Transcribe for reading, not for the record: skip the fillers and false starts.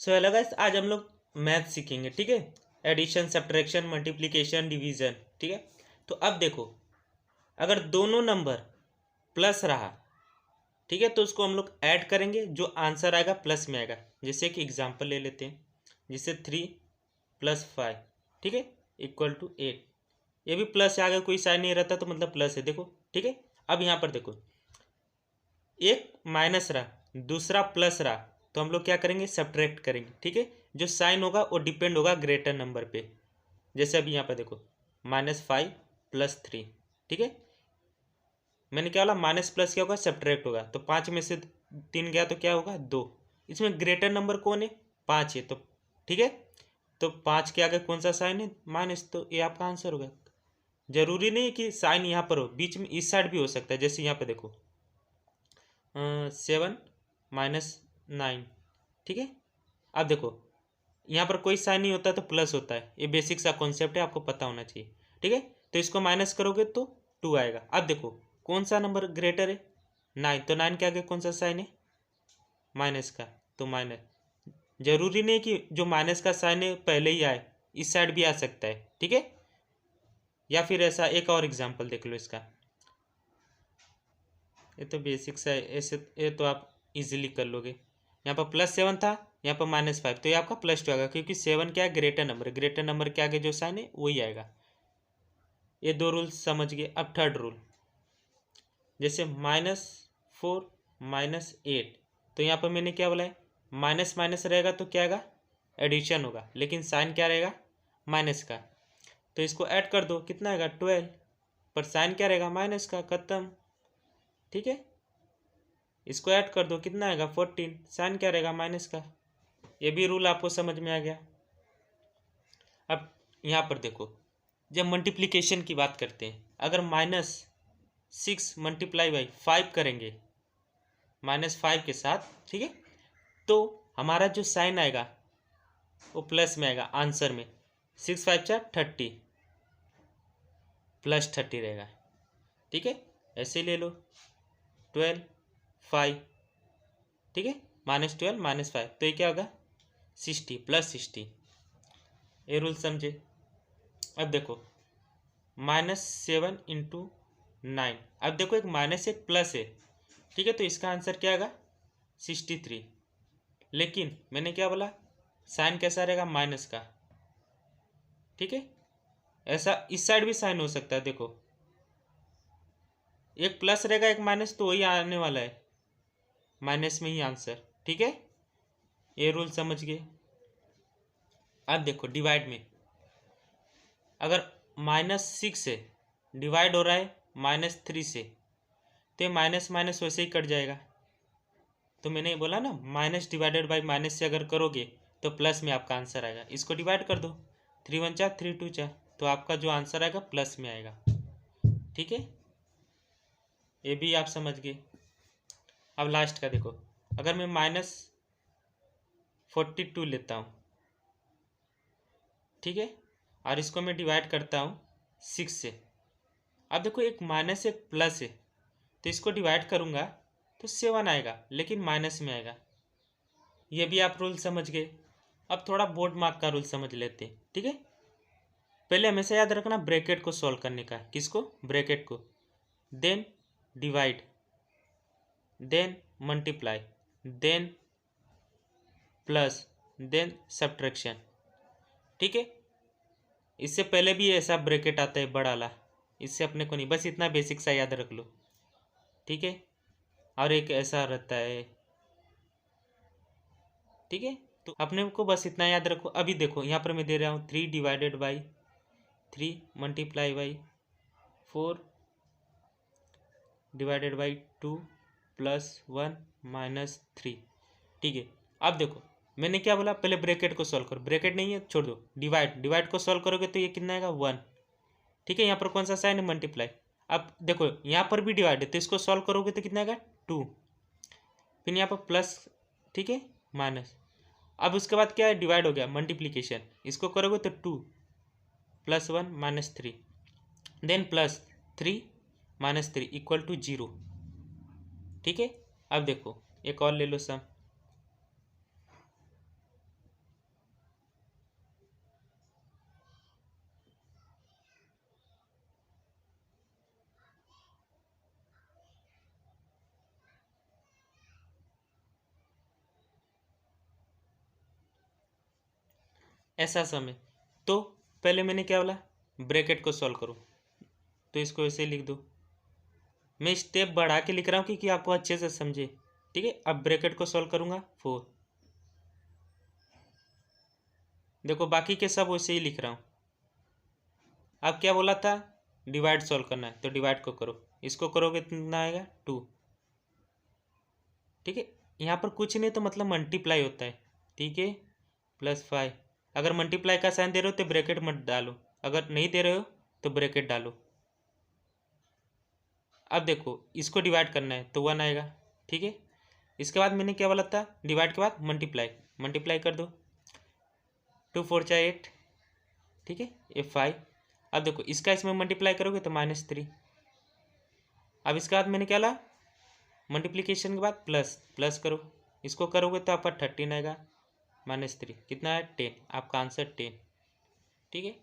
So hello guys, आज हम लोग मैथ सीखेंगे। ठीक है, एडिशन, सब्ट्रैक्शन, मल्टीप्लिकेशन, डिवीजन। ठीक है, तो अब देखो, अगर दोनों नंबर प्लस रहा, ठीक है, तो उसको हम लोग ऐड करेंगे, जो आंसर आएगा प्लस में आएगा। जैसे कि एग्जांपल ले लेते हैं, जैसे 3 + 5, ठीक है, =8। ये भी प्लस है, आगे कोई साइन नहीं रहता तो मतलब प्लस है। देखो, ठीक है। अब यहाँ पर देखो, एक माइनस रहा, दूसरा प्लस रहा, तो हम लोग क्या करेंगे, सब्ट्रैक्ट करेंगे। ठीक है, जो साइन होगा वो डिपेंड होगा ग्रेटर नंबर पे। जैसे अभी यहाँ पर देखो, -5 + 3, ठीक है, मैंने क्या बोला, माइनस प्लस क्या होगा, सब्ट्रैक्ट होगा। तो 5 में से 3 गया तो क्या होगा, 2। इसमें ग्रेटर नंबर कौन है, 5 है। तो ठीक है, तो 5 के आगे कौन सा साइन है, माइनस, तो ये आपका आंसर होगा। जरूरी नहीं कि साइन यहाँ पर हो, बीच में इस साइड भी हो सकता है। जैसे यहाँ पे देखो 7 - 9, ठीक है। अब देखो, यहाँ पर कोई साइन नहीं होता तो प्लस होता है, ये बेसिक सा कॉन्सेप्ट है, आपको पता होना चाहिए। ठीक है, तो इसको माइनस करोगे तो 2 आएगा। अब देखो कौन सा नंबर ग्रेटर है, 9, तो 9 के आगे कौन सा साइन है, माइनस का, तो माइनस। जरूरी नहीं कि जो माइनस का साइन है पहले ही आए, इस साइड भी आ सकता है। ठीक है, या फिर ऐसा एक और एग्जाम्पल देख लो इसका, ये तो बेसिक सा है, ऐसे ये तो आप इजीली कर लोगे। यहाँ पर +7 था, यहाँ पर -5, तो ये आपका +2 आएगा, क्योंकि 7 क्या है, ग्रेटर नंबर है। ग्रेटर नंबर के आगे जो साइन है वही आएगा। ये 2 रूल समझ गए। अब थर्ड रूल, जैसे -4 - 8, तो यहाँ पर मैंने क्या बोला है, माइनस माइनस रहेगा तो क्या आएगा, एडिशन होगा, लेकिन साइन क्या रहेगा, माइनस का। तो इसको ऐड कर दो, कितना आएगा, 12, पर साइन क्या रहेगा, माइनस का, खत्म। ठीक है, इसको ऐड कर दो, कितना आएगा, 14, साइन क्या रहेगा, माइनस का। ये भी रूल आपको समझ में आ गया। अब यहाँ पर देखो, जब मल्टीप्लिकेशन की बात करते हैं, अगर -6 × 5 करेंगे, -5 के साथ, ठीक है, तो हमारा जो साइन आएगा वो प्लस में आएगा आंसर में। 6 × 5 = 30, +30 रहेगा। ठीक है, ऐसे ले लो, 12 5, ठीक है, -12 -5, तो ये क्या होगा, 60, +60। ये रूल समझे। अब देखो, -7 × 9, अब देखो एक माइनस एक प्लस है, ठीक है, तो इसका आंसर क्या आएगा, 63। लेकिन मैंने क्या बोला, साइन कैसा रहेगा, माइनस का। ठीक है, ऐसा इस साइड भी साइन हो सकता है। देखो, एक प्लस रहेगा एक माइनस, तो वही आने वाला है, माइनस में ही आंसर। ठीक है, ये रूल समझ गए। अब देखो डिवाइड में, अगर -6 से डिवाइड हो रहा है -3 से, तो ये माइनस माइनस वैसे ही कट जाएगा। तो मैंने बोला ना, माइनस डिवाइडेड बाई माइनस से अगर करोगे तो प्लस में आपका आंसर आएगा। इसको डिवाइड कर दो, 3 × 1 = 3 × 2 = 4, तो आपका जो आंसर आएगा प्लस में आएगा। ठीक है, ये भी आप समझ गए। अब लास्ट का देखो, अगर मैं -42 लेता हूँ, ठीक है, और इसको मैं डिवाइड करता हूँ 6 से। अब देखो, एक माइनस एक प्लस है, तो इसको डिवाइड करूँगा तो 7 आएगा, लेकिन माइनस में आएगा। ये भी आप रूल समझ गए। अब थोड़ा बोर्ड मार्क का रूल समझ लेते हैं। ठीक है, पहले हमेशा याद रखना ब्रैकेट को सॉल्व करने का। किसको, ब्रैकेट को, then divide, then multiply, then plus, then subtraction. ठीक है, इससे पहले भी ऐसा ब्रैकेट आता है बड़ा वाला, इससे अपने को नहीं, बस इतना बेसिक सा याद रख लो। ठीक है, और एक ऐसा रहता है। ठीक है, तो अपने को बस इतना याद रखो। अभी देखो यहाँ पर मैं दे रहा हूँ 3 ÷ 3 × 4 ÷ 2 + 1 - 3। ठीक है, अब देखो मैंने क्या बोला, पहले ब्रैकेट को सॉल्व करो। ब्रैकेट नहीं है, छोड़ दो, डिवाइड को सॉल्व करोगे तो ये कितना आएगा, 1। ठीक है, यहाँ पर कौन सा साइन है, मल्टीप्लाई। अब देखो यहाँ पर भी डिवाइड है, तो इसको सॉल्व करोगे तो कितना आएगा, 2। फिर यहाँ पर प्लस, ठीक है, माइनस। अब उसके बाद क्या है, डिवाइड हो गया, मल्टीप्लिकेशन, इसको करोगे तो 2 + 1 - 3, देन +3 - 3 = 0। ठीक है, अब देखो एक और ले लो सम, ऐसा समय। तो पहले मैंने क्या बोला, ब्रैकेट को सॉल्व करो, तो इसको ऐसे लिख दो। मैं स्टेप बढ़ा के लिख रहा हूँ क्योंकि आपको अच्छे से समझे, ठीक है। अब ब्रैकेट को सॉल्व करूँगा 4, देखो बाकी के सब वैसे ही लिख रहा हूँ। अब क्या बोला था, डिवाइड सॉल्व करना है, तो डिवाइड को करो, इसको करोगे कितना आएगा 2, ठीक है। यहाँ पर कुछ नहीं तो मतलब मल्टीप्लाई होता है, ठीक है, +5। अगर मल्टीप्लाई का साइन दे रहे हो तो ब्रैकेट मत डालो, अगर नहीं दे रहे हो तो ब्रैकेट डालो। अब देखो इसको डिवाइड करना है तो 1 आएगा, ठीक है। इसके बाद मैंने क्या बोला था, डिवाइड के बाद मल्टीप्लाई, मल्टीप्लाई कर दो, 2 4 जा 8, ठीक है, ये 5। अब देखो इसका इसमें मल्टीप्लाई करोगे तो -3। अब इसके बाद मैंने क्या ला, मल्टीप्लिकेशन के बाद प्लस, प्लस करो, इसको करोगे तो आपका 13 आएगा, -3 कितना है 10, आपका आंसर 10, ठीक है।